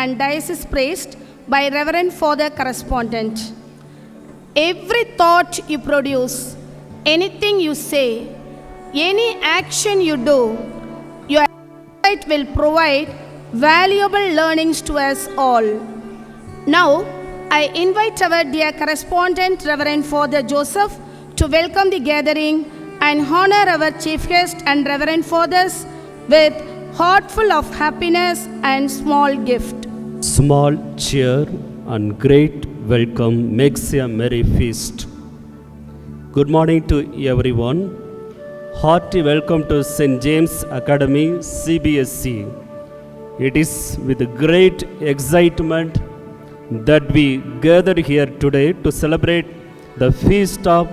and diocese priest by Reverend Father Correspondent. Every thought you produce, anything you say, any action you do, your insight will provide valuable learnings to us all. Now, I invite our dear correspondent, Reverend Father Joseph, to welcome the gathering and honor our chief guest and Reverend Fathers with heart full of happiness and small gift. Small cheer and great welcome makes a merry feast. Good morning to everyone. Hearty welcome to St. James Academy CBSE. It is with great excitement that we gather here today to celebrate the feast of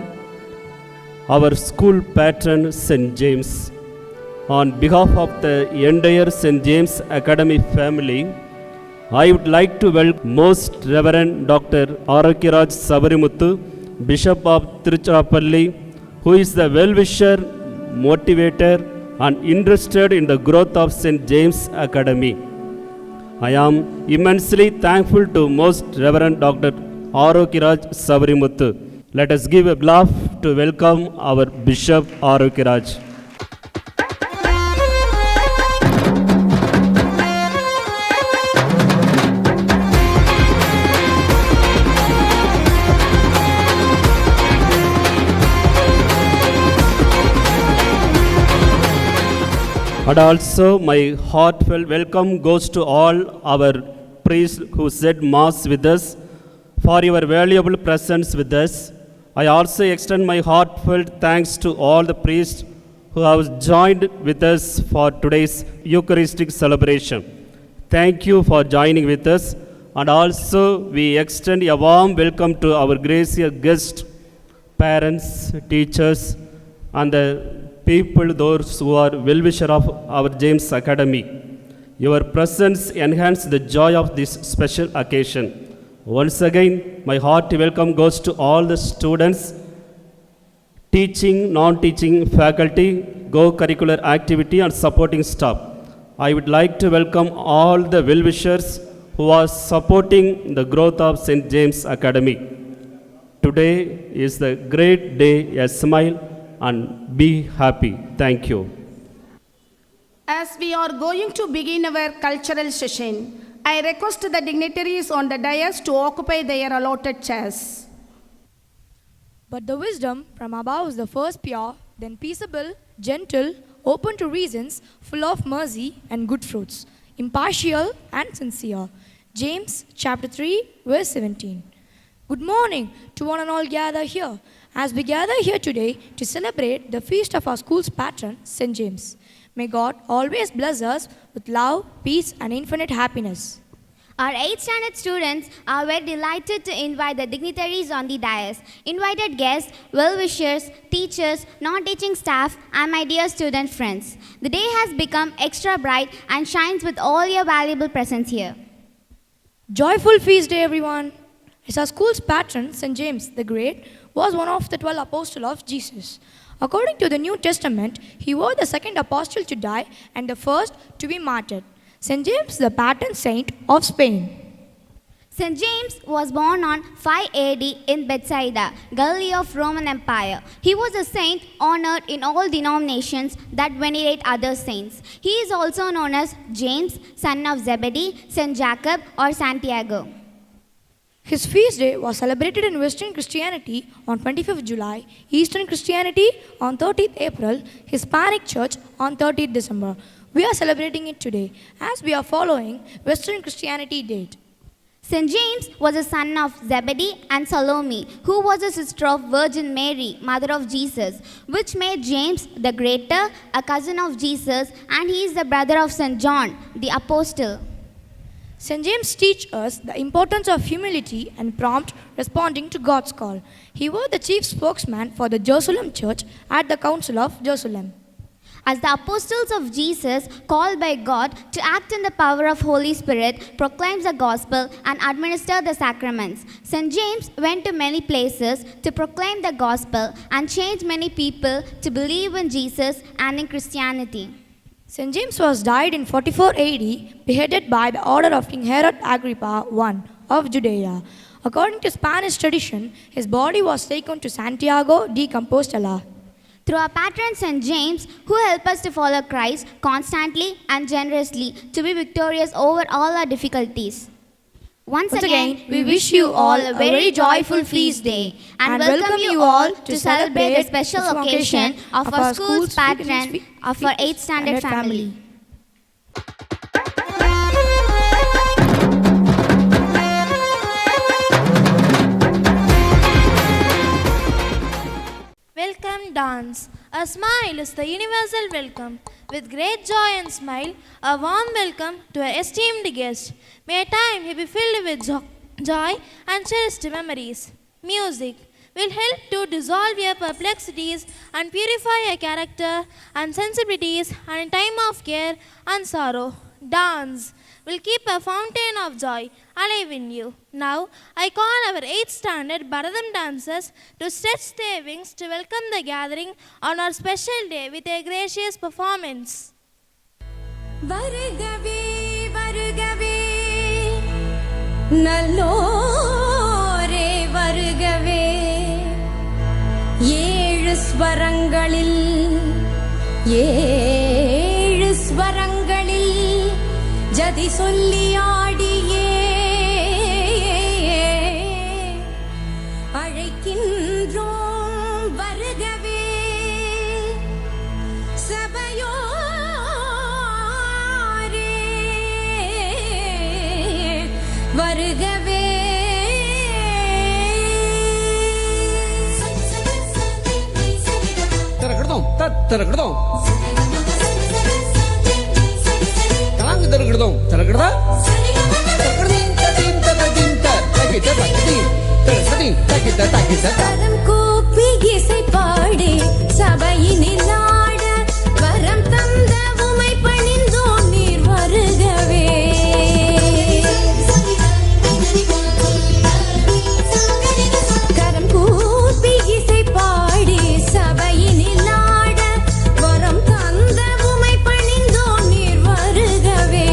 our school patron St. James. On behalf of the entire St. James Academy family, I would like to welcome Most Reverend Dr. Arokyaraj Sabarimuthu, Bishop of Tiruchirappalli, who is the well-wisher, motivator and interested in the growth of St. James Academy. I am immensely thankful to Most Reverend Dr. Arokyaraj Sabarimuthu. Let us give a laugh to welcome our Bishop Arokyaraj. And also my heartfelt welcome goes to all our priests who said Mass with us for your valuable presence with us. I also extend my heartfelt thanks to all the priests who have joined with us for today's Eucharistic celebration. Thank you for joining with us, and also we extend a warm welcome to our gracious guests, parents, teachers, and the people, those who are well-wisher of our James Academy. Your presence enhances the joy of this special occasion. Once again, my hearty welcome goes to all the students, teaching, non-teaching faculty, co-curricular activity and supporting staff. I would like to welcome all the well-wishers who are supporting the growth of St. James Academy. Today is the great day, a smile and be happy. Thank you. As we are going to begin our cultural session, I request the dignitaries on the dais to occupy their allotted chairs. But the wisdom from above is the first pure, then peaceable, gentle, open to reasons, full of mercy and good fruits, impartial and sincere. James chapter 3, verse 17. Good morning to one and all gathered here, as we gather here today to celebrate the feast of our school's patron, St. James. May God always bless us with love, peace, and infinite happiness. Our 8th standard students are very delighted to invite the dignitaries on the dais, invited guests, well-wishers, teachers, non-teaching staff, and my dear student friends. The day has become extra bright and shines with all your valuable presence here. Joyful feast day, everyone. As our school's patron, St. James the Great, was one of the 12 apostles of Jesus. According to the New Testament, he was the second apostle to die and the first to be martyred. St. James, the patron saint of Spain. St. James was born on 5 AD in Bethsaida, Galilee of Roman Empire. He was a saint honored in all denominations that venerate other saints. He is also known as James, son of Zebedee, St. Jacob, or Santiago. His feast day was celebrated in Western Christianity on 25th July, Eastern Christianity on 30th April, Hispanic Church on 30th December. We are celebrating it today as we are following Western Christianity date. St. James was a son of Zebedee and Salome, who was a sister of Virgin Mary, mother of Jesus, which made James the Greater a cousin of Jesus, and he is the brother of St. John, the apostle. St. James teaches us the importance of humility and prompt responding to God's call. He was the chief spokesman for the Jerusalem church at the Council of Jerusalem. As the apostles of Jesus, called by God to act in the power of Holy Spirit, proclaims the gospel and administer the sacraments, St. James went to many places to proclaim the gospel and change many people to believe in Jesus and in Christianity. St. James was died in 44 AD, beheaded by the order of King Herod Agrippa I of Judea. According to Spanish tradition, his body was taken to Santiago de Compostela. Through our patron St. James, who help us to follow Christ constantly and generously to be victorious over all our difficulties. Once again, we wish you all a very joyful feast day and welcome you all to celebrate the special occasion of our school's patron of our 8th standard family. Welcome dance. A smile is the universal welcome. With great joy and smile, a warm welcome to our esteemed guest. May a time he be filled with joy and cherished memories. Music will help to dissolve your perplexities and purify your character and sensibilities and in time of care and sorrow. Dance will keep a fountain of joy alive in you. Now, I call our 8th standard Bharatam dancers to stretch their wings to welcome the gathering on our special day with a gracious performance. வருகவே வருகவே நல்லோரே வருகவே ஏழு ஸ்வரங்களில் ஜதி சொல்லி ஆடியே அழைக்கின்றோம் வருகவே சபையோரே வருகவே திறக்கட்டும் திறக்கட்டும் கலாங்கு திறக்கட்டும் திறக்கடா கரம் கூப்பி இசை பாடி சபையினில் ஆட வரம் தந்த உமை பணிந்தோம் நீர் வருகவே கரம் கூப்பி இசை பாடி சபையினில் ஆட வரம் தந்த உமை பணிந்தோம் நீர் வருகவே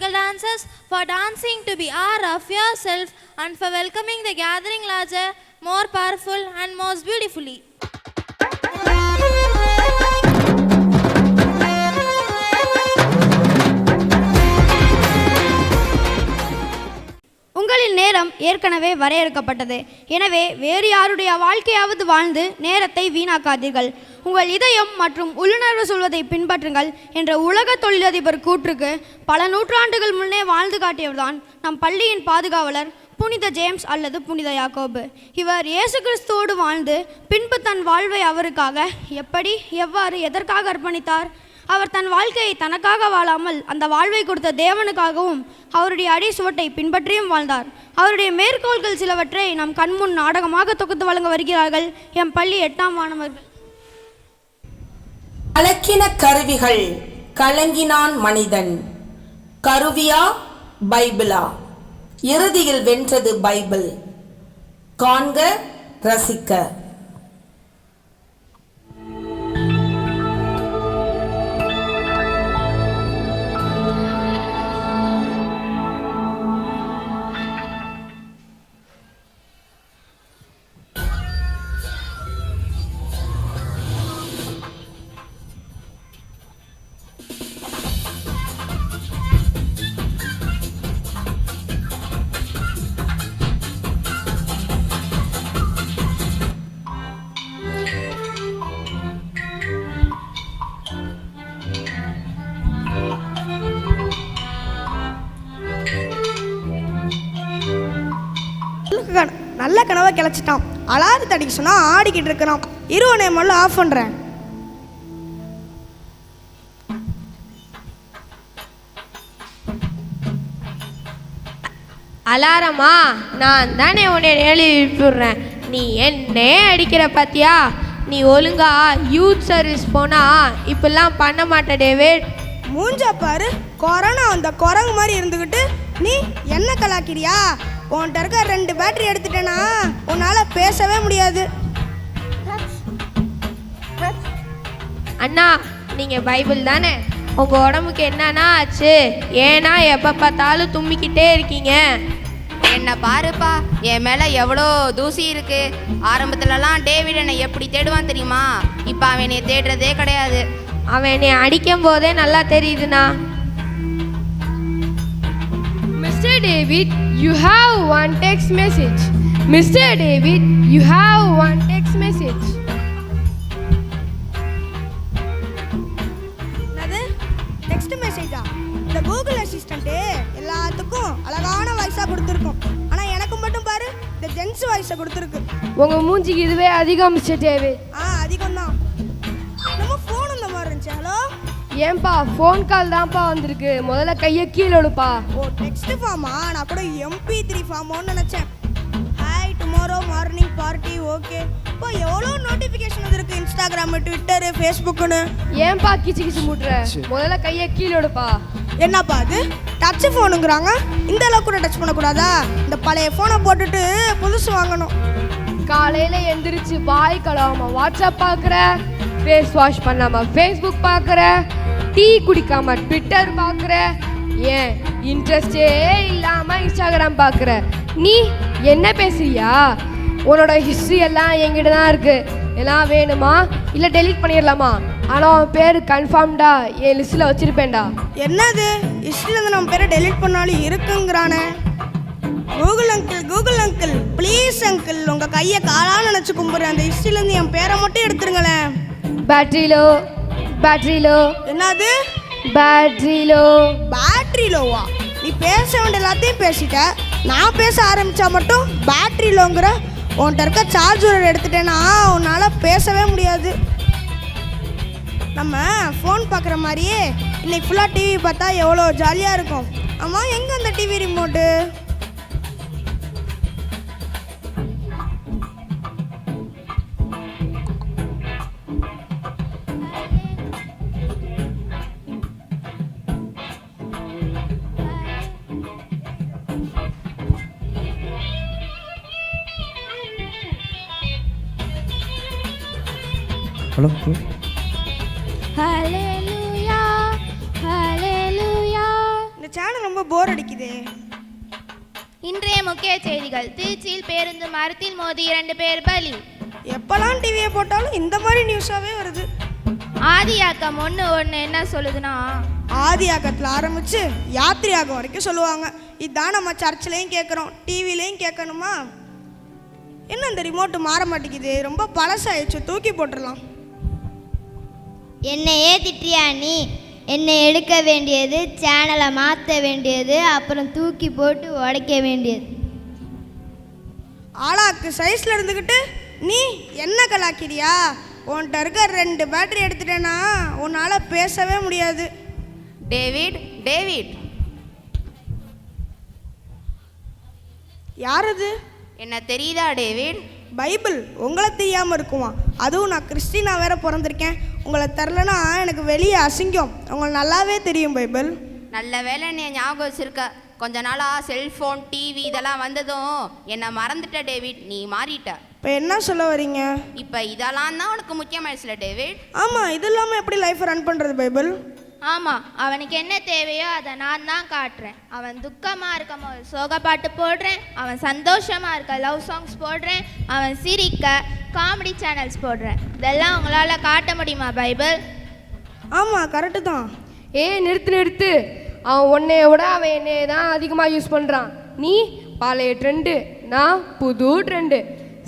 musical dancers, for dancing to be hour of yourself, and for welcoming the gathering larger, more powerful and most beautifully. உங்களின் நேரம் ஏற்கனவே வரையறுக்கப்பட்டது. எனவே வேறு யாருடைய வாழ்க்கையாவது வாழ்ந்து நேரத்தை வீணாக்காதீர்கள். உங்கள் இதயம் மற்றும் உள்ளுணர்வு சொல்வதை பின்பற்றுங்கள் என்ற உலக தொழிலதிபர் கூற்றுக்கு பல நூற்றாண்டுகள் முன்னே வாழ்ந்து காட்டியவர்தான் நம் பள்ளியின் பாதுகாவலர் புனித ஜேம்ஸ் அல்லது புனித யாக்கோபு. இவர் இயேசு கிறிஸ்துவோடு வாழ்ந்து பின்பு தன் வாழ்வை அவருக்காக எப்படி எவ்வாறு எதற்காக அர்ப்பணித்தார்? அவர் தன் வாழ்க்கையை தனக்காக வாழாமல் அந்த வாழ்வை கொடுத்த தேவனுக்காகவும் அவருடைய அடி சுவட்டை பின்பற்றியும் வாழ்ந்தார். அவருடைய மேற்கோள்கள் சிலவற்றை நம் கண்முன் நாடகமாக தொகுத்து வழங்க வருகிறார்கள் எம் பள்ளி 8ஆம் மாணவர்கள். கலக்கின கருவிகள் கலங்கினான் மனிதன். கருவியா பைபிளா? இறுதியில் வென்றது பைபிள். காண்க, ரசிக்க. நல்ல கனவை கிளச்சிட்டான். அலாறு தடிக்க சொன்னா ஆடிக்கிட்டு இருக்கிறான். இருவனை முதல்ல ஆஃப் பண்றேன். அலாரமா? நான் தானே உன்னை எழுப்பிடுறேன். நீ என்னே அடிக்கிற பாத்தியா? நீ ஒழுங்கா யூத் சர்வீஸ் போனா இப்பெல்லாம் பண்ண மாட்ட டேவிட். மூஞ்சா பாரு, கொரோனா வந்த குரங்கு மாதிரி இருந்துக்கிட்டு நீ என்ன கலாக்கிறியா? உன்கிட்ட இருக்க 2 பேட்டரி எடுத்துட்டேனா உன்னால பேசவே முடியாது. அண்ணா, நீங்க பைபிள் தானே? உங்க உடம்புக்கு என்னன்னா ஆச்சு? ஏன்னா எப்ப பார்த்தாலும் தும்மிக்கிட்டே இருக்கீங்க. என்ன பாருப்பா, என் மேல எவ்வளோ தூசி இருக்கு. ஆரம்பத்துலலாம் டேவிட் என்னை எப்படி தேடுவான் தெரியுமா? இப்போ அவன் என்னை தேடுறதே கிடையாது. அவன் என்னை அடிக்கும் போதே நல்லா தெரியுதுண்ணா. Mr. David, you have one text message. Mr. David, you have one text message. என்னது டெக்ஸ்ட் மெசேஜா? இந்த கூகுள் அசிஸ்டன்ட் எல்லாத்துக்கும் அழகான வாய்ஸா கொடுத்துருக்கோம். ஆனா எனக்கு மட்டும் பாரு இந்த ஜென்ஸ் வாய்ஸை கொடுத்துருக்கு. உங்க மூஞ்சிக்கு இதுவே அதிகம் மிஸ்டர் டேவிட். அதிகம் தான். நம்ம ஃபோன் இந்த மாதிரி இருந்துச்சு. ஹலோ ஏன்பா ஃபோன் கால் தான்ப்பா வந்திருக்கு. முதல்ல கையை கீழே எடுப்பா. ஓ டெக்ஸ்ட் ஃபார்மா? நான் கூட MP3 ஃபார்மோன்னு நினச்சேன். Hi tomorrow morning party. Okay. இப்போ எவ்வளோ நோட்டிஃபிகேஷன் வந்துருக்கு இன்ஸ்டாகிராமு, ட்விட்டரு, ஃபேஸ்புக்குன்னு. ஏன்பா கிச்சு கிச்சு மூட்டுற? முதல்ல கையை கீழே எடுப்பா. என்னப்பா அது டச் ஃபோனுங்கிறாங்க? இந்த அளவுக்கு கூட டச் பண்ணக்கூடாதா? இந்த பழைய ஃபோனை போட்டுட்டு புதுசு வாங்கணும். காலையில் எந்திரிச்சு பாய் கழுவாம வாட்ஸ்அப் பார்க்குற, ஃபேஸ் வாஷ் பண்ணாமல் ஃபேஸ்புக் பார்க்குற, டீ குடிக்காமல் ட்விட்டர் பார்க்குற, ஏன் இன்ட்ரெஸ்டே இல்லாமல் இன்ஸ்டாகிராம் பார்க்குற. நீ என்ன பேசுறியா? உன்னோட ஹிஸ்ட்ரி எல்லாம் என்கிட்ட தான் இருக்குது. எல்லாம் வேணுமா இல்லை டெலீட் பண்ணிடலாமா? ஆனால் அவன் பேர் கன்ஃபார்ம்டா என் லிஸ்ட்டில் வச்சுருப்பேன்டா. என்னது ஹிஸ்ட்ரியிலேருந்து நம்ம பேரை டெலீட் பண்ணாலும் இருக்குங்கிறானே. கூகுள் அங்கிள் ப்ளீஸ் அங்கிள், உங்கள் கையை காலான்னு நினச்சி கும்பிட்றேன். அந்த ஹிஸ்ட்ரியிலேருந்து என் பேரை மட்டும் எடுத்துருங்களேன். Battery low. என்னது பேட்டரி லோவா? நீ பேச வேண்டிய எல்லாத்தையும் பேசிட்ட. நான் பேச ஆரம்பித்தா மட்டும் பேட்டரி லோங்கிற. உன்கிட்ட இருக்க சார்ஜர் எடுத்துட்டேன்னா உன்னால் பேசவே முடியாது. நம்ம ஃபோன் பார்க்குற மாதிரியே இன்னைக்கு ஃபுல்லாக டிவி பார்த்தா எவ்வளோ ஜாலியாக இருக்கும். ஆமாம், எங்கே அந்த டிவி ரிமோட்டு? ஹலோ. இந்த சேனல் ரொம்ப போர் அடிக்குதே. இன்றைய முக்கிய செய்திகள். திருச்சியில் பேருந்து மரத்தில் மோதி 2 பேர் பலி. எப்போல்லாம் டிவியை போட்டாலும் இந்த மாதிரி நியூஸாகவே வருது. ஆதியாக்கம் 1:1 என்ன சொல்லுதுன்னா, ஆதியாக்கத்தில் ஆரம்பித்து யாத்திரையாகம் வரைக்கும் சொல்லுவாங்க. இதுதான் நம்ம சர்ச்சிலையும் கேட்குறோம், டிவிலையும் கேட்கணுமா? என்ன இந்த ரிமோட்டு மாற மாட்டேங்குது, ரொம்ப பழசாயிடுச்சு, தூக்கி போட்டுடலாம். என்னையே திட்டியா நீ? என்னை எடுக்க வேண்டியது, சேனலை மாற்ற வேண்டியது, அப்புறம் தூக்கி போட்டு உடைக்க வேண்டியது. ஆளாக்கு சைஸில் இருந்துக்கிட்டு நீ என்ன கலாக்கிறியா? உன்கிட்ட இருக்க 2 பேட்டரி எடுத்துட்டேன்னா உன்னால் பேசவே முடியாது. David, David. யார் அது? என்ன தெரியுதா டேவிட்? பைபிள். உங்களை தெரியாமல் இருக்குமா? அதுவும் நான் கிறிஸ்டினா வேற பிறந்திருக்கேன். உங்களை தரலனா எனக்கு வெளியே அசிங்கம். உங்களுக்கு நல்லாவே தெரியும் பைபிள். நல்ல வேலை நீ ஞாபகம் வச்சிருக்க. கொஞ்ச நாளாக செல்ஃபோன், டிவி இதெல்லாம் வந்ததும் என்னை மறந்துட்ட டேவிட். நீ மாறிட்ட. இப்போ என்ன சொல்ல வரீங்க? இப்போ இதெல்லாம் தான் உனக்கு முக்கியமாயிடுச்சுல டேவிட். ஆமாம், இது இல்லாமல் எப்படி லைஃப்பை ரன் பண்ணுறது பைபிள்? ஆமாம், அவனுக்கு என்ன தேவையோ அதை நான் தான் காட்டுறேன். அவன் துக்கமாக இருக்கும் போது சோக பாட்டு போடுறேன், அவன் சந்தோஷமாக இருக்க லவ் சாங்ஸ் போடுறேன், அவன் சிரிக்க காமெடி சேனல்ஸ் போடுறேன். இதெல்லாம் உங்களால் காட்ட முடியுமா பைபிள்? ஆமாம், கரெக்டு தான். நிறுத்து. அவன் உன்னைய விட அவன் என்னைய தான் அதிகமாக யூஸ் பண்ணுறான். நீ பழைய ட்ரெண்டு, நான் புது ட்ரெண்டு.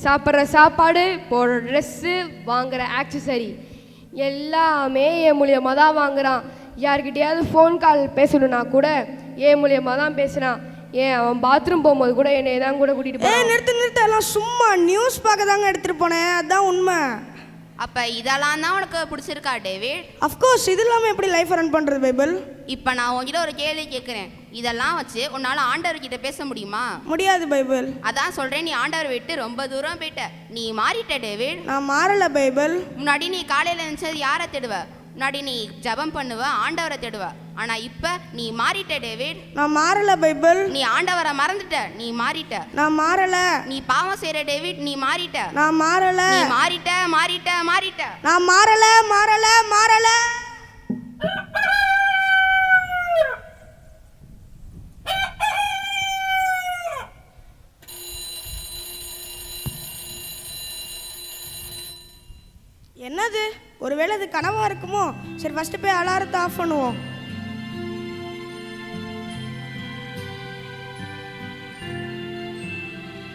சாப்பிட்ற சாப்பாடு, போடுற ட்ரெஸ்ஸு, வாங்குகிற ஆக்சசரி எல்லாமே என் மூலியமாக தான் வாங்குகிறான். யார்கிட்டையாவது ஃபோன் கால் பேசணுன்னா கூட என் மூலியமாக தான் பேசுகிறான். அவன் பாத்ரூம் போகும்போது கூட என்னை தான் கூட கூட்டிகிட்டு போய் நிறுத்து. எல்லாம் சும்மா நியூஸ் பார்க்க தாங்க எடுத்துகிட்டு போனேன், அதுதான் உண்மை. அப்போ இதெல்லாம் தான் உனக்கு பிடிச்சிருக்கா டேவிட்? அஃப்கோர்ஸ். இது இல்லாமல் எப்படி லைஃப் ரன் பண்ணுறது பைபிள்? இப்போ நான் உங்ககிட்ட ஒரு கேள்வி கேட்குறேன். இதெல்லாம் வச்சு உன்னால் ஆண்டவர்கிட்ட பேச முடியுமா? முடியாது பைபிள். அதான் சொல்கிறேன், நீ ஆண்டவர் விட்டு ரொம்ப தூரம் போயிட்ட. நீ மாறிட்ட டேவிட். நான் மாறலை பைபிள். முன்னாடி நீ காலையில் இருந்துச்சது யாரை தேடுவ? முன்னாடி நீ ஜபம் பண்ணுவ, ஆண்டவரை தேடுவ. ஆனால் இப்போ நீ மாறிட்ட டேவிட். நான் மாறலை பைபிள். நீ ஆண்டவரை மறந்துட்ட. நீ மாறிட்ட. நான் மாறலை. நீ பாவம் செய்கிற டேவிட். நீ மாறிட்ட. நான் மாறலை. நீ மாறிட்ட. நான் மாறலை. என்னது? ஒருவேளை இது கனவா இருக்குமோ? சரி, ஃபர்ஸ்ட் போய் அலாரத்தை ஆஃப் பண்ணுவோம்.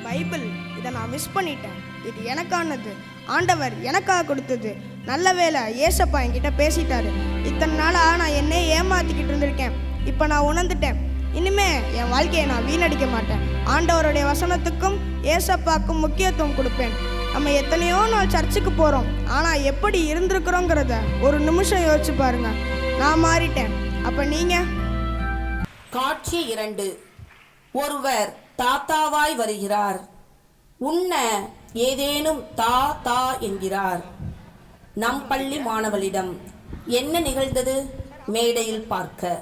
பைபிள், இதை நான் மிஸ் பண்ணிட்டேன். இது எனக்கானது, ஆண்டவர் எனக்காக கொடுத்தது. நல்ல வேளை ஏசப்பா என்கிட்ட பேசிட்டாரு. இத்தனை நாளாக நான் என்னையே ஏமாத்திக்கிட்டு இருந்திருக்கேன். இப்போ நான் உணர்ந்துட்டேன். இனிமே என் வாழ்க்கையை நான் வீணடிக்க மாட்டேன். ஆண்டவருடைய வசனத்துக்கும் ஏசப்பாக்கும் முக்கியத்துவம் கொடுப்பேன். நம்ம எத்தனையோ நாள் சர்ச்சுக்கு போகிறோம், ஆனால் எப்படி இருந்திருக்கிறோங்கிறத ஒரு நிமிஷம் யோசிச்சு பாருங்க. நான் மாறிட்டேன். அப்போ நீங்கள்? காட்சி 2. ஒருவர் தாத்தாவாய் வருகிறார். உண்ண ஏதேனும் தா என்கிறார். நம் பள்ளி மாணவளிடம் என்ன நிகழ்ந்தது? மேடையில் பார்க்க.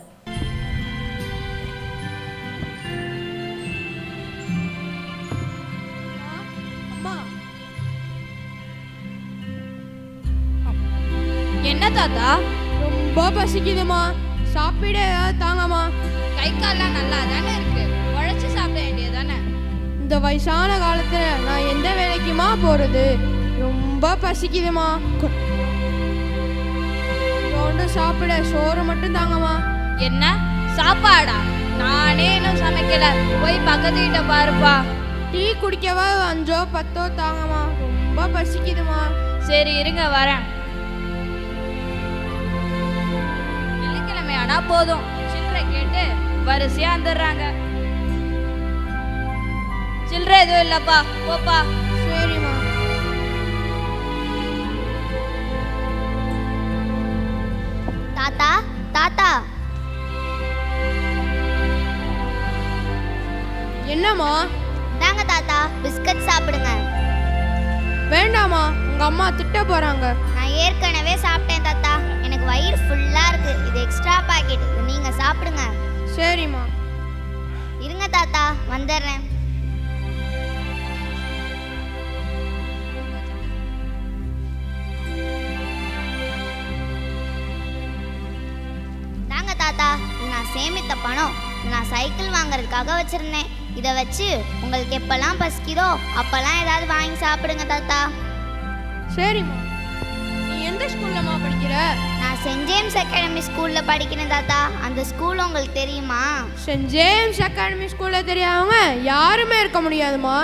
என்ன தாத்தா? ரொம்ப பசிக்குதுமா, சாப்பிட ஏதாவது தாங்கம்மா. கை கால்லாம் நல்லா தானே இருக்கு, உழைச்சி சாப்பிட வேண்டியதானே. இந்த வயசான காலத்துல நான் எந்த வேலைக்குமா போறது? ரொம்ப பசிக்குதுமா. ஒன்று சாப்பிட சோறு மட்டும் தாங்கம்மா. என்ன சாப்பாடா? நானே இன்னும் சமைக்கல, போய் பக்கத்து கிட்ட பாருப்பா. டீ குடிக்கவா 5 10 தாங்கம்மா. ரொம்ப பசிக்குதுமா. சரி இருங்க, வரேன். வெள்ளிக்கிழமை ஆனா போதும், சில்லறை கேட்டு வரிசையா வந்துடுறாங்க. சில்லறை எதுவும் இல்லப்பா, போப்பா. சரிம்மா. தாத்தா என்னம்மா? தாங்க தாத்தா, பிஸ்கட் சாப்பிடுங்க. வேண்டாமா, உங்க அம்மா திட்ட போறாங்க. நான் ஏற்கனவே சாப்பிட்டேன் தாத்தா, எனக்கு வயிறு ஃபுல்லா இருக்கு. இது எக்ஸ்ட்ரா பாக்கெட், நீங்க சாப்பிடுங்க. சரிம்மா. இருங்க தாத்தா, வந்துடுறேன். தாங்க தாத்தா, நான் சேமித்த பணம் நான் சைக்கிள் வாங்குறதுக்காக வச்சுருந்தேன். இதை வச்சு உங்களுக்கு எப்போல்லாம் பசிக்குதோ அப்போல்லாம் ஏதாவது வாங்கி சாப்பிடுங்க தாத்தா. சரிம்மா. நீ எந்த ஸ்கூல்லம்மா படிக்கிற? நான் சென்ட் ஜேம்ஸ் அகாடமி ஸ்கூலில் படிக்கிறேன் தாத்தா. அந்த ஸ்கூல் உங்களுக்கு தெரியுமா? சென்ட் ஜேம்ஸ் அகாடமி ஸ்கூலில் தெரியாதவங்க யாருமே இருக்க முடியாதுமா.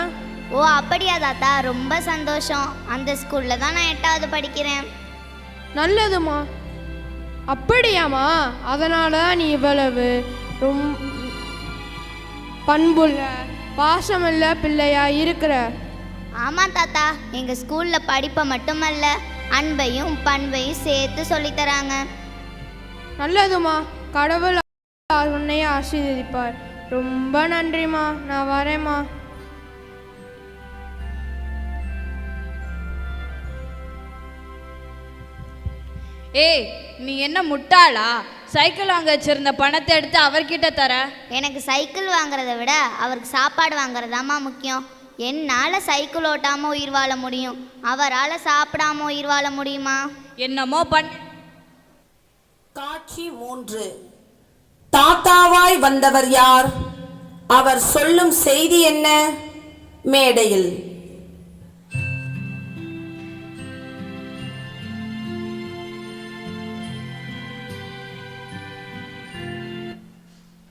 ஓ அப்படியா தாத்தா, ரொம்ப சந்தோஷம். அந்த ஸ்கூலில் தான் நான் 8வது படிக்கிறேன். நல்லதுமா. அப்படியாம்மா, அதனால தான் நீ இவ்வளவு பண்புள்ள பாசமுள்ள பிள்ளையா இருக்கிற. ஆமாம் தாத்தா, எங்கள் ஸ்கூலில் படிப்பை மட்டுமல்ல அன்பையும் பண்பையும் சேர்த்து சொல்லித்தராங்க. நல்லதுமா. கடவுள் உன்னைய ஆசீர்வதிப்பார். ரொம்ப நன்றிம்மா. நான் வரேம்மா. ஏய், நீ என்ன முட்டாளா? சைக்கிள் வாங்க வச்சிருந்த பணத்தை எடுத்து அவர்கிட்ட தர. எனக்கு சைக்கிள் வாங்குறத விட அவருக்கு சாப்பாடு வாங்குறதாம்மா முக்கியம். என்னால் சைக்கிள் ஓட்டாமல் உயிர் வாழ முடியும், அவரால் சாப்பிடாம உயிர் வாழ முடியுமா? என்னமோ காட்சி 3. தாத்தாவாய் வந்தவர் யார்? அவர் சொல்லும் செய்தி என்ன? மேடையில்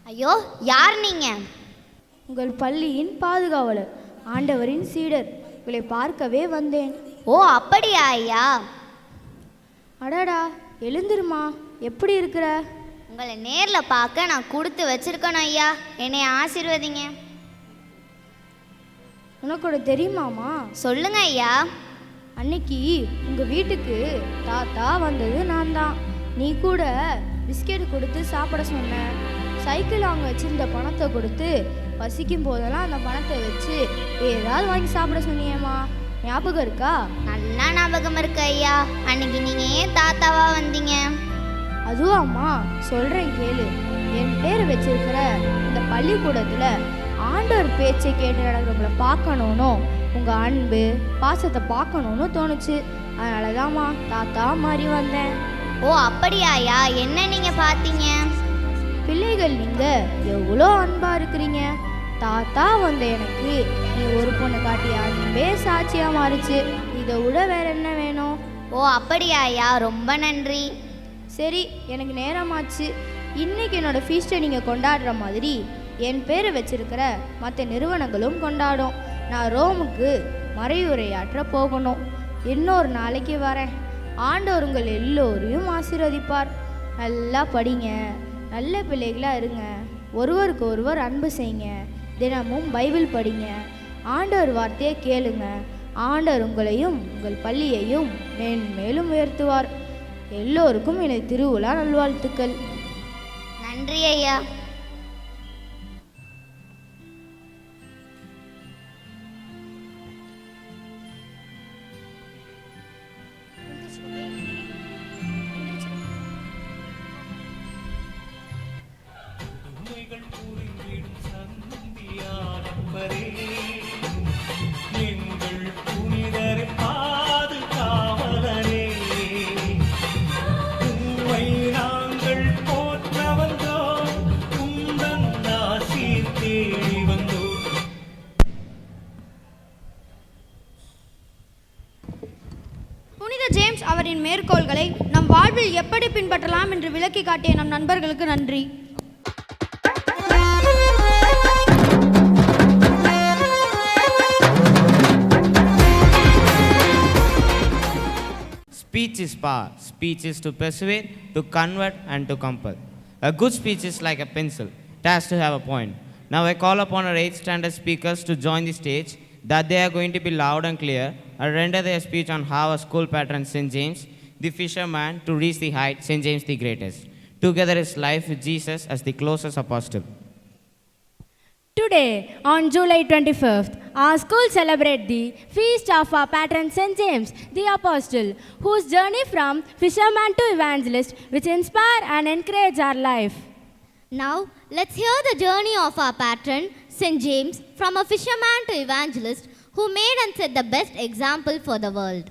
ஐயோ, யார் நீங்க? உங்கள் பள்ளியின் பாதுகாவலர், ஆண்டவரின் சீடர். உங்களை பார்க்கவே வந்தேன். ஓ அப்படியா ஐயா? அடடா, எழுந்துருமா. எப்படி இருக்கிற? உங்களை நேரில் பார்க்க நான் கொடுத்து வச்சிருக்கணும் ஐயா. என்னை ஆசீர்வதிங்க. உனக்கு கூட தெரியுமாமா? சொல்லுங்க ஐயா. அன்னைக்கு உங்கள் வீட்டுக்கு தாத்தா வந்தது நான் தான். நீ கூட பிஸ்கெட் கொடுத்து சாப்பிட சொன்ன. சைக்கிள் வாங்க வச்சிருந்த பணத்தை கொடுத்து பசிக்கும் போதெல்லாம் அந்த பணத்தை வச்சு ஏதாவது வாங்கி சாப்பிட சொன்னியேம்மா. ஞாபகம் இருக்கா? நல்லா ஞாபகம் இருக்கு ஐயா. அன்னைக்கு நீங்கள் ஏன் தாத்தாவா வந்தீங்க? அதுவாம்மா, சொல்கிறேன் கேளு. என் பேர் வச்சிருக்கிற இந்த பள்ளிக்கூடத்தில் ஆண்டவர் பேச்சை கேட்டு நடக்கிறவங்கள பார்க்கணுன்னு, உங்கள் அன்பு பாசத்தை பார்க்கணுன்னு தோணுச்சு. அதனால தான்மா தாத்தா மாதிரி வந்தேன். ஓ அப்படியா ஐயா? என்ன நீங்கள் பார்த்தீங்க? பிள்ளைகள் நீங்கள் எவ்வளோ அன்பாக இருக்கிறீங்க. தாத்தா வந்த எனக்கு நீ ஒரு பொண்ணு காட்டிய அன்பே சாட்சியாக மாறிச்சு. இதை விட வேற என்ன வேணும்? ஓ அப்படியா ஐயா? ரொம்ப நன்றி. சரி, எனக்கு நேரமாச்சு. இன்னைக்கு என்னோட ஃபீஸ்ட்டை நீங்கள் கொண்டாடுற மாதிரி என் பேரை வச்சிருக்கிற மற்ற நிறுவனங்களும் கொண்டாடும். நான் ரோமுக்கு மறையுரையாற்ற போகணும். இன்னொரு நாளைக்கு வரேன். ஆண்டவர் உங்கள் எல்லோரையும் ஆசீர்வதிப்பார். நல்லா படிங்க, நல்ல பிள்ளைகளாக இருங்க, ஒருவருக்கு ஒருவர் அன்பு செய்யுங்க, தினமும் பைபிள் படிங்க, ஆண்டவர் வார்த்தையை கேளுங்க. ஆண்டவர் உங்களையும் உங்கள் பள்ளியையும் மேன்மேலும் உயர்த்துவார். எல்லோருக்கும் எனது திருவிழா நல்வாழ்த்துக்கள். நன்றி ஐயா. ஜேம்ஸ் அவரின் மேற்கோள்களை நம் வாழ்வில் எப்படி பின்பற்றலாம் என்று விளக்கி காட்டிய நம் நண்பர்களுக்கு நன்றி. Speech is power. Speech is to persuade, to convert, and to compel. A good speech is like a pencil. It has to have a point. Now I call upon our 8th standard speakers to join the stage, that they are going to be loud and clear and render their speech on how a school patron, St. James, the fisherman, to reach the height, St. James the greatest. Together his life with Jesus as the closest apostle. Today, on July 25th, our school celebrates the feast of our patron St. James, the Apostle, whose journey from fisherman to evangelist, which inspire and encourage our life. Now, let's hear the journey of our patron, St. James, from a fisherman to evangelist, who made and set the best example for the world.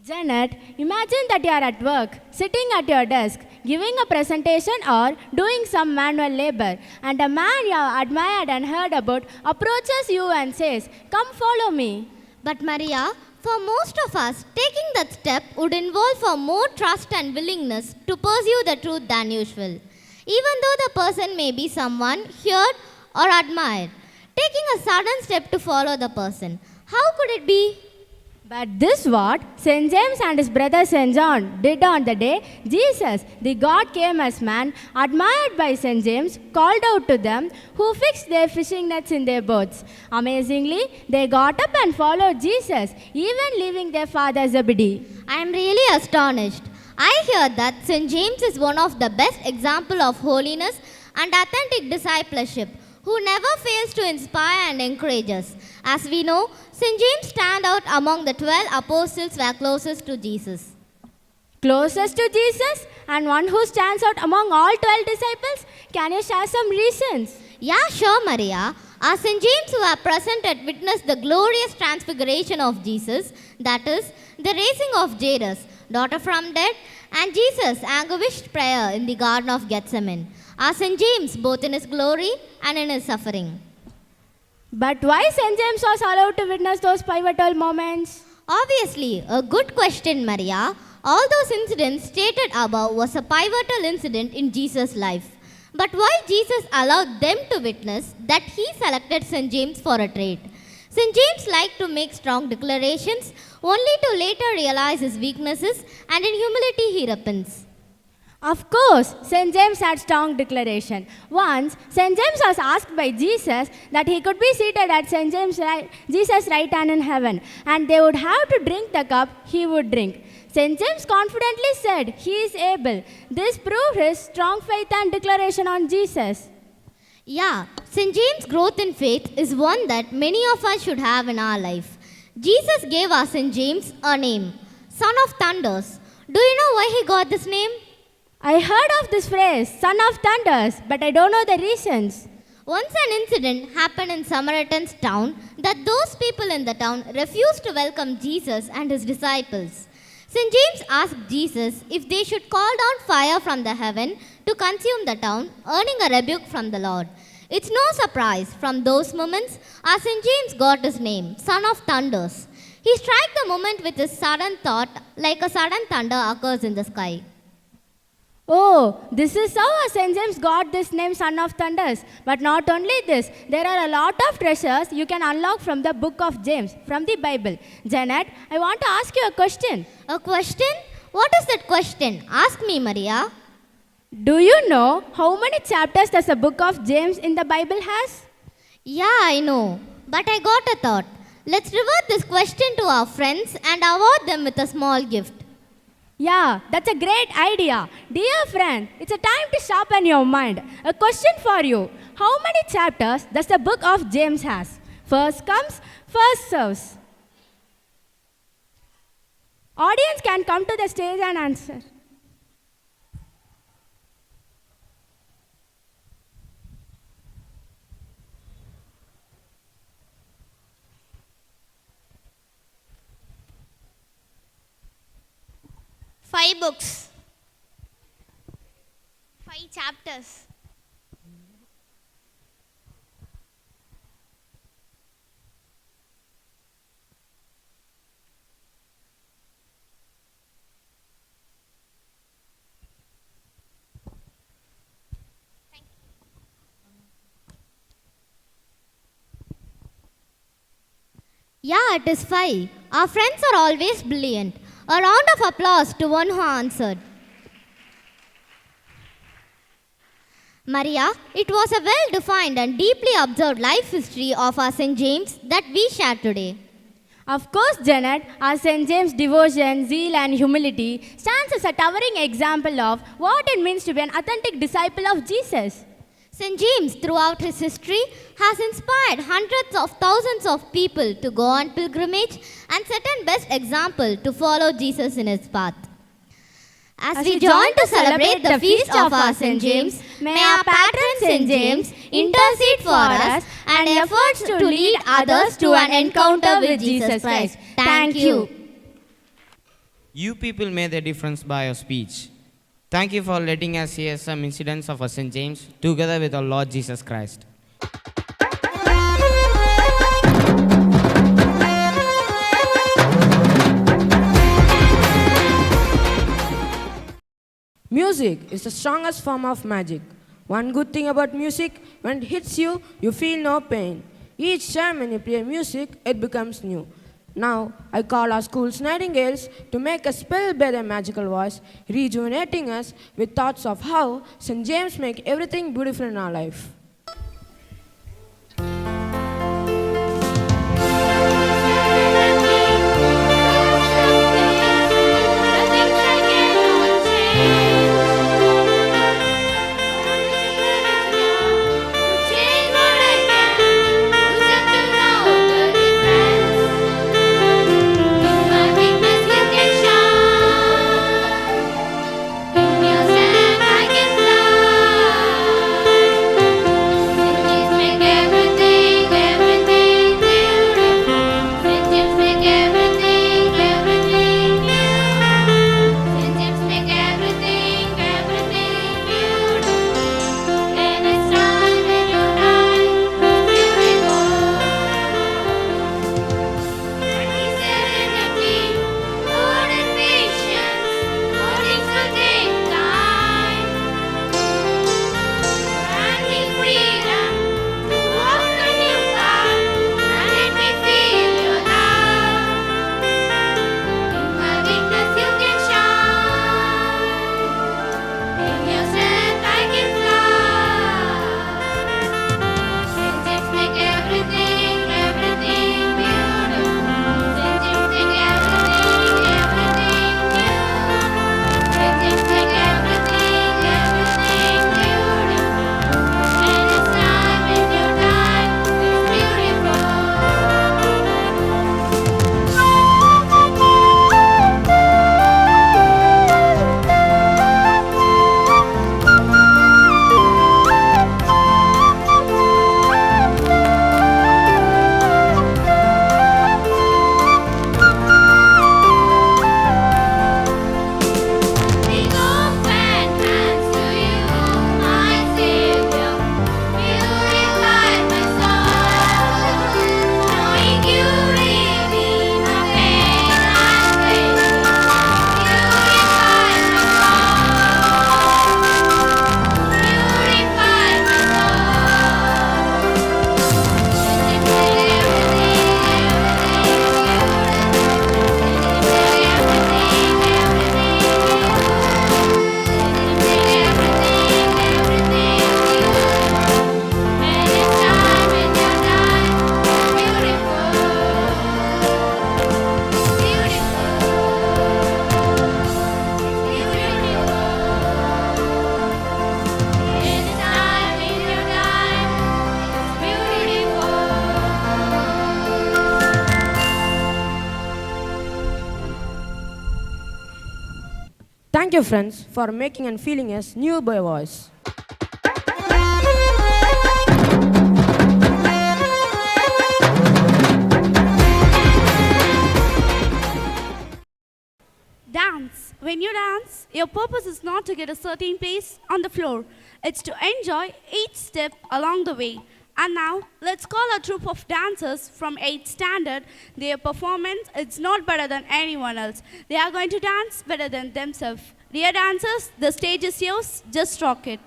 Janet, imagine that you are at work, sitting at your desk, giving a presentation or doing some manual labor, and a man you have admired and heard about approaches you and says, "Come follow me." But Maria, for most of us, taking that step would involve for more trust and willingness to pursue the truth than usual. Even though the person may be someone heard or admired, taking a sudden step to follow the person, how could it be? But this what St. James and his brother St. John did on the day Jesus, the God came as man, admired by St. James, called out to them who fixed their fishing nets in their boats. Amazingly, they got up and followed Jesus, even leaving their father Zebedee. I am really astonished. I hear that St. James is one of the best examples of holiness and authentic discipleship, who never fails to inspire and encourage us. As we know, St. James stand out among the 12 apostles who were closest to Jesus. Closest to Jesus and one who stands out among all 12 disciples? Can you share some reasons? Yeah, sure, Maria. As St. James who are present and witnessed the glorious transfiguration of Jesus, that is, the raising of Jairus, daughter from dead, and Jesus' anguished prayer in the Garden of Gethsemane. As St. James both in his glory and in his suffering. But why St. James was allowed to witness those pivotal moments? Obviously, a good question, Maria. All those incidents stated above was a pivotal incident in Jesus' life. But why Jesus allowed them to witness that he selected St. James for a trait? St. James liked to make strong declarations, only to later realize his weaknesses, and in humility he repents. Of course, St. James had strong declaration. Once, St. James was asked by Jesus that he could be seated at Jesus' right hand in heaven, and they would have to drink the cup he would drink. St. James confidently said, "He is able." This proved his strong faith and declaration on Jesus. Yeah, St. James' growth in faith is one that many of us should have in our life. Jesus gave us St. James a name, Son of Thunders. Do you know why he got this name? I heard of this phrase, Son of Thunders, but I don't know the reasons. Once an incident happened in Samaritan's town that those people in the town refused to welcome Jesus and his disciples. St. James asked Jesus if they should call down fire from the heaven to consume the town, earning a rebuke from the Lord. It's no surprise from those moments as St. James got his name, Son of Thunders. He struck the moment with his sudden thought like a sudden thunder occurs in the sky. Oh, this is how St. James got this name, Son of Thunders. But not only this, there are a lot of treasures you can unlock from the book of James, from the Bible. Janet, I want to ask you a question. A question? What is that question? Ask me, Maria. Do you know how many chapters does the book of James in the Bible has? Yeah, I know. But I got a thought. Let's revert this question to our friends and award them with a small gift. Yeah, that's a great idea. Dear friend, it's a time to sharpen your mind. A question for you. How many chapters does the book of James has? First comes, first serves. Audience can come to the stage and answer. Five books. 5 chapters. Yeah, it is 5. Our friends are always brilliant. A round of applause to one who answered. Maria, it was a well-defined and deeply observed life history of our St. James that we share today. Of course, Janet, our St. James' devotion, zeal and humility stands as a towering example of what it means to be an authentic disciple of Jesus. St. James, throughout his history, has inspired hundreds of thousands of people to go on pilgrimage and set an best example to follow Jesus in his path. As we join to celebrate the feast of our St. James, may our patron St. James intercede for us and efforts to lead others to an encounter with Jesus Christ. Thank you. You people made a difference by your speech. Thank you for letting us hear some incidents of our St. James together with our Lord Jesus Christ. Music is the strongest form of magic. One good thing about music, when it hits you, you feel no pain. Each time when you play music, it becomes new. Now, I call our school's nightingales to make us spell by their magical voice, rejuvenating us with thoughts of how St. James make everything beautiful in our life. Thank you, friends, for making and feeling us new by voice. Dance. When you dance, your purpose is not to get a certain place on the floor. It's to enjoy each step along the way. And now, let's call a troupe of dancers from 8th standard. Their performance is not better than anyone else. They are going to dance better than themselves. Dear dancers, the stage is yours. Just rock it.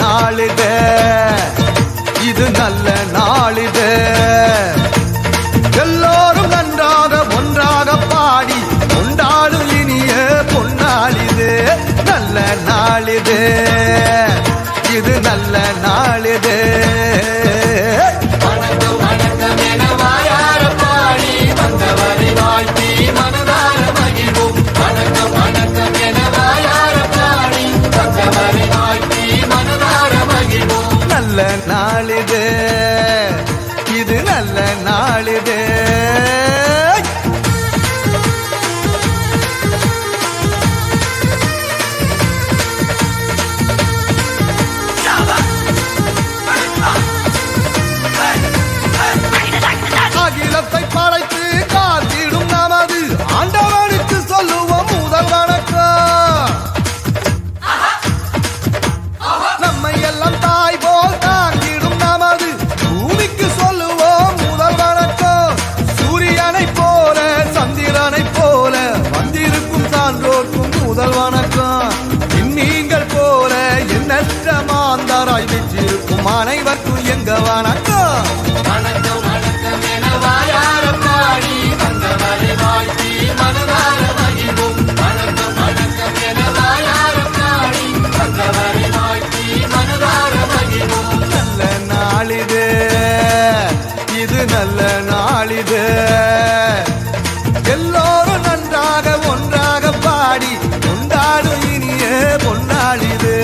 நாள் நல்ல நாளிது. அகிலத்தை படைத்து காத்திடும் நமது ஆண்டவனுக்கு சொல்லுவோம் முதல் வணக்கம். நம்மை எல்லாம் தாய் போல் தாங்கிடும் நமது பூமிக்கு சொல்லுவோம் முதல் வணக்கம். சூரியனை போல சந்திரனை போல வந்திருக்கும் சான்றோர்க்கும் முதல் வணக்கம். நீங்கள் போல எண்ணற்ற மாந்தராய் வெற்றிருக்கும் அனைவருக்கும் எங்க வணக்கம். வணக்கம் வணக்கம் என வாயார பாடி வந்தவரை வாழ்த்தி மனதார மகிழ்வோம். வணக்கம் வணக்கம் என வாயார பாடி வந்தவரை வாழ்த்தி மனதார மகிழ்வோம். நல்ல நாளிது, இது நல்ல நாளிது. எல்லோரும் நன்றாக ஒன்றாக பாடி கொண்டாடும் இனிய பொன்னாளிது.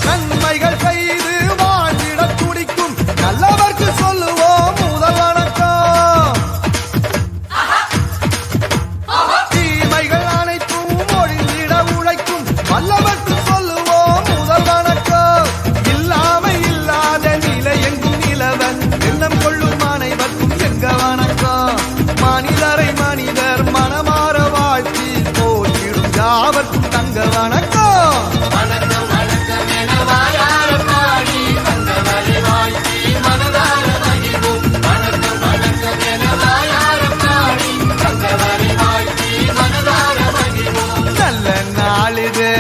நன்மைகள் செய்து வாழ்ந்திட துடிக்கும் நல்லவர்க்கு சொல்லுவோம் முதல் வணக்கம். தீமைகள் அனைத்தும் ஒழிந்திட உழைக்கும் வல்லவர்க்கு சொல்லுவோம் முதல் வணக்கம். இல்லாமை இல்லாத நிலை எங்கும் நிலவன் எண்ணம் கொள்ளும் அனைவருக்கும் எங்க வணக்கம். மனிதரை மனிதர் மனமாற வாழ்த்தி போற்றிடும் யாவர்க்கும் தங்க வணக்கம். வணக்கம் வணக்கம் என வாயார பாடி வந்தவரை வாழ்த்தி மனதார மகிழ்வோம். வணக்கம் வணக்கம் என வாயார பாடி வந்தவரை வாழ்த்தி மனதார மகிழ்வோம். நல்ல நாளிது,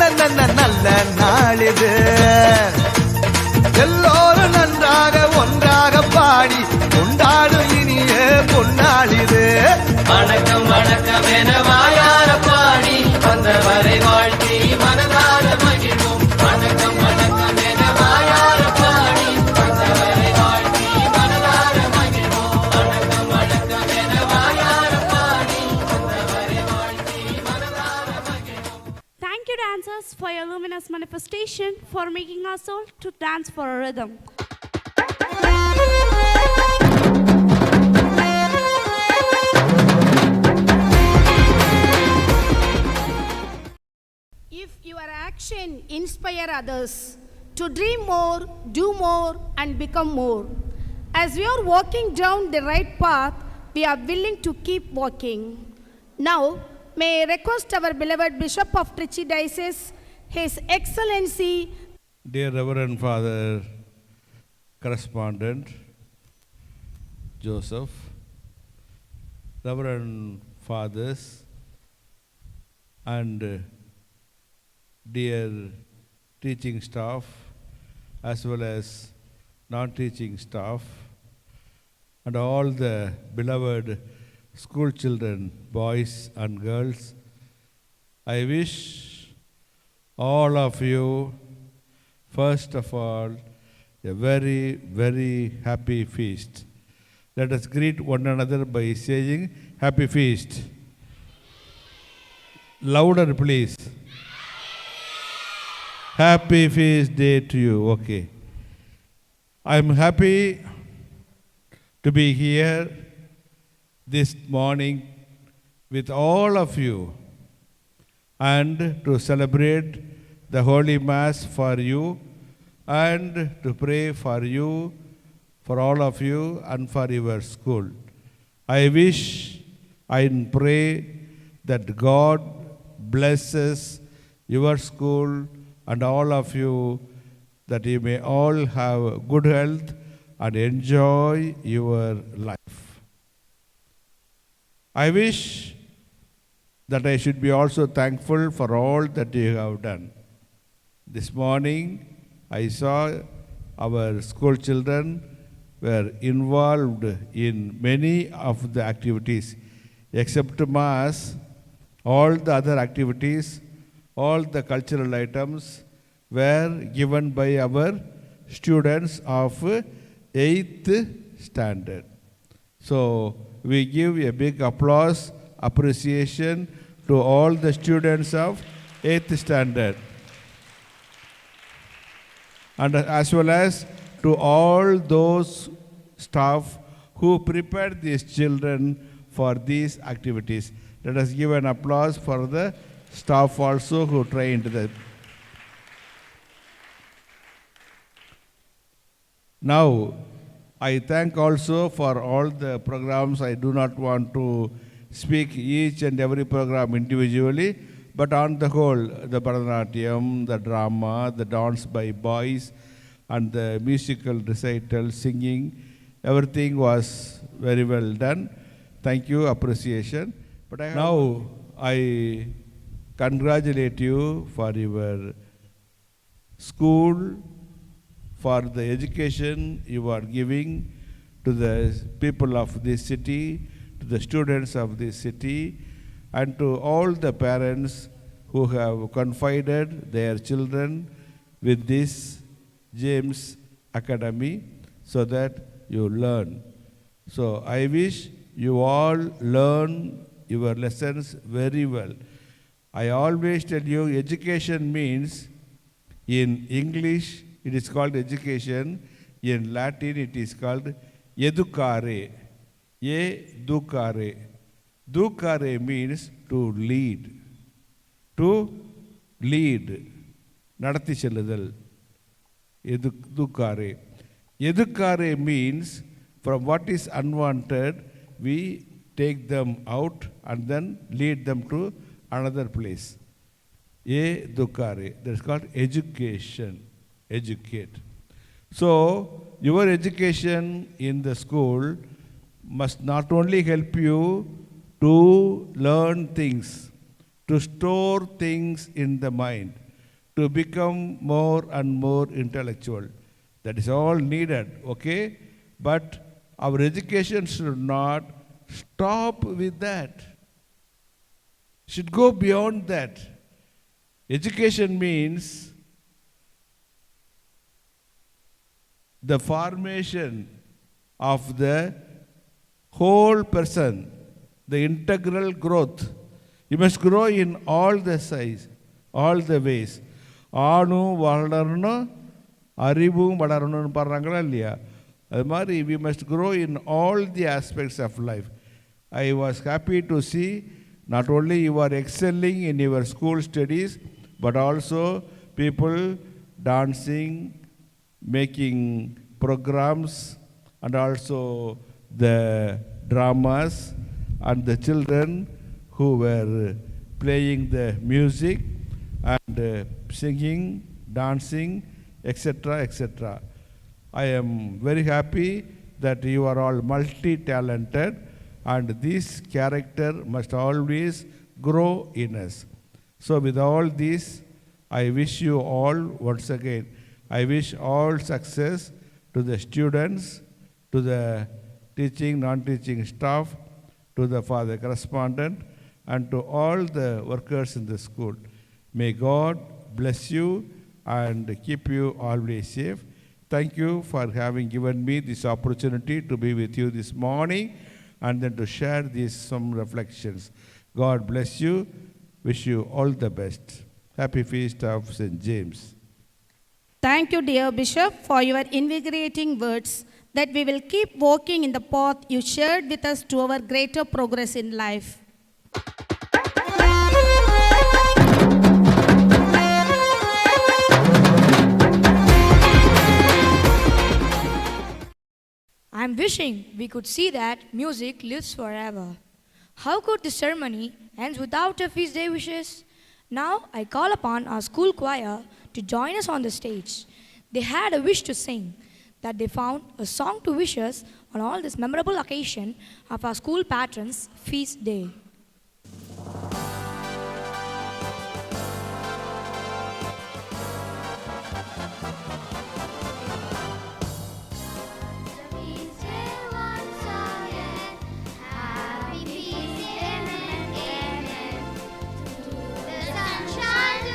நல்ல நாளிது. எல்லோரும் நன்றாக ஒன்றாக பாடி கொண்டாடும் இனிய பொன்னாளிது. வணக்கம் வணக்கம் என வாயார பாடி வந்தவரை வாழ்த்தி மனதார மகிழ்வோம். வணக்கம் வணக்கம் என வாயார பாடி வந்தவரை வாழ்த்தி மனதார மகிழ்வோம். வணக்கம் வணக்கம் என வாயார பாடி வந்தவரை வாழ்த்தி மனதார மகிழ்வோம். Thank you, dancers, for your luminous manifestation, for making our soul to dance for a rhythm. If your action inspire others to dream more, do more, and become more, as we are walking down the right path, we are willing to keep walking. Now, may I request our beloved Bishop of Trichy Diocese, His Excellency, Dear Reverend Father, Correspondent Joseph, Reverend Fathers, and dear teaching staff, as well as non-teaching staff, and all the beloved school children, boys and girls, I wish all of you, first of all, a very, very happy feast. Let us greet one another by saying, Happy Feast. Louder, please. Happy feast day to you. Okay. I'm happy to be here this morning with all of you and to celebrate the Holy Mass for you and to pray for you, for all of you and for your school. I wish and pray that God blesses your school and all of you, that you may all have good health and enjoy your life. I wish that I should be also thankful for all that you have done. This morning, I saw our school children were involved in many of the activities. Except Mass, all the other activities all the cultural items were given by our students of 8th standard. So we give a big applause, appreciation to all the students of 8th standard. And as well as to all those staff who prepared these children for these activities. Let us give an applause for the staff also who trained them. Now, I thank also for all the programs. I do not want to speak each and every program individually, but on the whole, the Bharatanatyam, the drama, the dance by boys, and the musical recital, singing, everything was very well done. Thank you, appreciation. But now I congratulate you for your school, for the education you are giving to the people of this city, to the students of this city, and to all the parents who have confided their children with this James Academy so that you learn. So I wish you all learn your lessons very well. I always tell you, education means, in English it is called education, in Latin it is called educare. Educare. Ducare means to lead. To lead. Nadatti செல்லுதல். Educare. Educare means from what is unwanted, we take them out and then lead them to another place. Educare. That is called education. Educate. So, your education in the school must not only help you to learn things, to store things in the mind, to become more and more intellectual. That is all needed, okay? But our education should not stop with that. Should go beyond that. Education means the formation of the whole person, the integral growth. You must grow in all the size, all the ways. ஆணும் வளரணும் அறிவும் வளரணும்னு பாடுறாங்களா இல்லையா அது மாதிரி we must grow in all the aspects of life. I was happy to see not only you are excelling in your school studies, but also people dancing, making programs, and also the dramas, and the children who were playing the music and singing, dancing, etc., etc. I am very happy that you are all multi-talented, and this character must always grow in us. So with all this, I wish you all, once again, I wish all success to the students, to the teaching, non-teaching staff, to the father correspondent, and to all the workers in the school. May God bless you and keep you always safe. Thank you for having given me this opportunity to be with you this morning and then to share these some reflections. God bless you. Wish you all the best. Happy Feast of St. James. Thank you, dear Bishop, for your invigorating words, that we will keep walking in the path you shared with us to our greater progress in life. I'm wishing we could see that music lives forever. How could the ceremony end without a feast day wishes? Now I call upon our school choir to join us on the stage. They had a wish to sing, that they found a song to wish us on all this memorable occasion of our school patron's feast day. Sunshine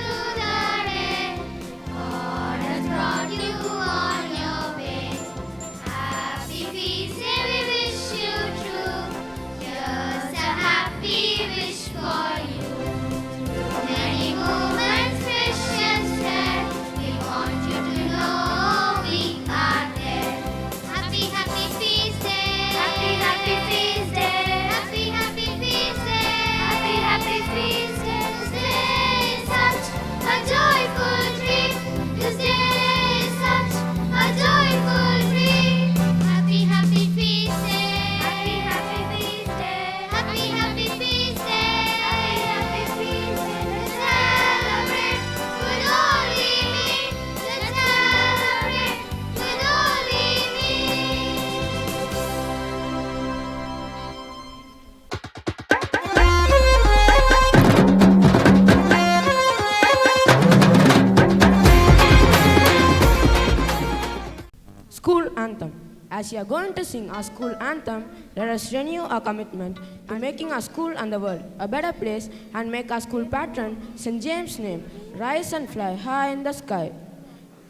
As we are going to sing our school anthem, let us renew our commitment to making our school and the world a better place and make our school patron, St. James' name, rise and fly high in the sky.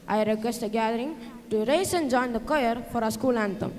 I request the gathering to rise and join the choir for our school anthem.